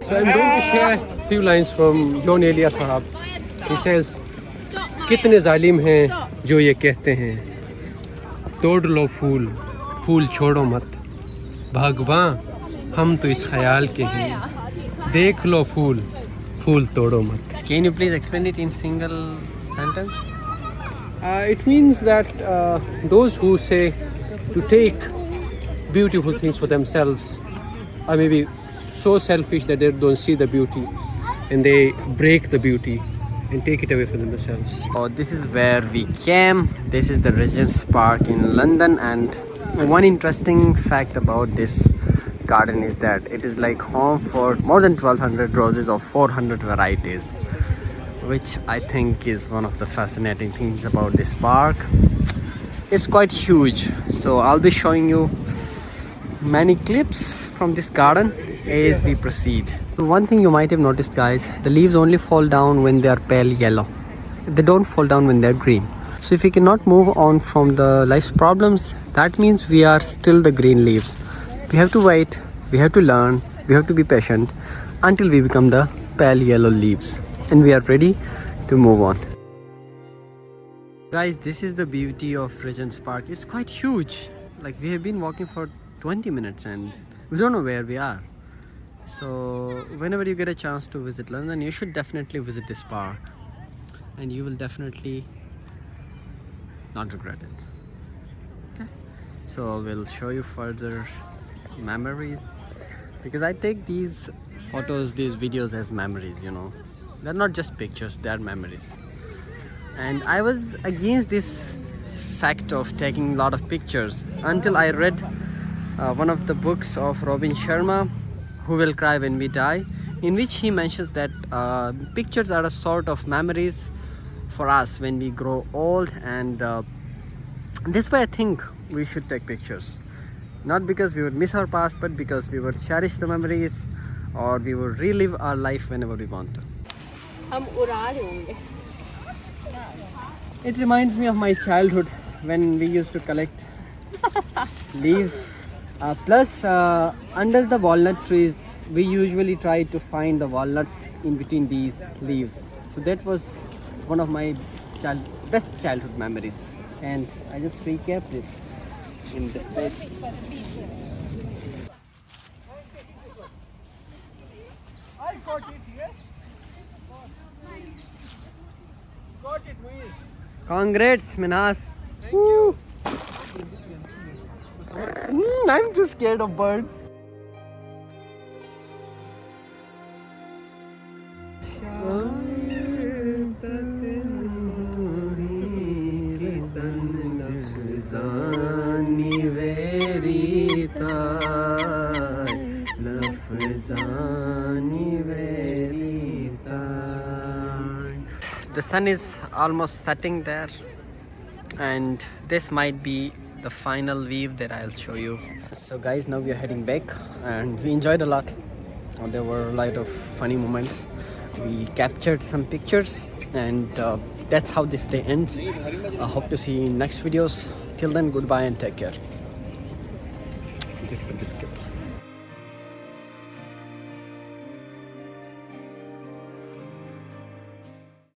So I'm going to share a few lines from John Elia Sahab. He says, कितने जालिम हैं जो ये कहते हैं तोड़ लो फूल फूल छोड़ो मत भगवान हम तो इस ख्याल के हैं देख लो फूल फूल तोड़ो मत. Can you please explain it in single sentence? It means that those who say to take beautiful things for themselves are maybe so selfish that they don't see the beauty and they break the beauty and take it away from themselves. Oh, this is where we came. This is the Regent's Park in London, and one interesting fact about this garden is that it is like home for more than 1200 roses of 400 varieties, which I think is one of the fascinating things about this park. It's quite huge, so I'll be showing you many clips from this garden as we proceed. So one thing you might have noticed, guys, the leaves only fall down when they are pale yellow. They don't fall down when they're green. So if we cannot move on from the life's problems, that means we are still the green leaves. We have to wait, we have to learn, we have to be patient until we become the pale yellow leaves and we are ready to move on. Guys, this is the beauty of Regent's Park. It's quite huge. Like, we have been walking for 20 minutes and we don't know where we are. So whenever you get a chance to visit London, you should definitely visit this park and you will definitely not regret it. Okay, so we'll show you further memories, because I take these photos, these videos as memories, you know. They're not just pictures, they are memories. And I was against this fact of taking a lot of pictures until I read one of the books of Robin Sharma, Who Will Cry When We Die, in which he mentions that pictures are a sort of memories for us when we grow old, and this way I think we should take pictures, not because we would miss our past, but because we would cherish the memories or we would relive our life whenever we want to. It reminds me of my childhood when we used to collect leaves. Plus, under the walnut trees, we usually try to find the walnuts in between these leaves. So that was one of my best childhood memories, and I just recapped it in this place. I got it, yes. Got it, Muiz. Congrats, Minas. Thank you. I'm just scared of birds. The sun is almost setting there, and this might be the final view that I'll show you. So guys, now we are heading back and we enjoyed a lot. There were a lot of funny moments. We captured some pictures, and that's how this day ends. I hope to see you in next videos. Till then, goodbye and take care. This is the biscuit.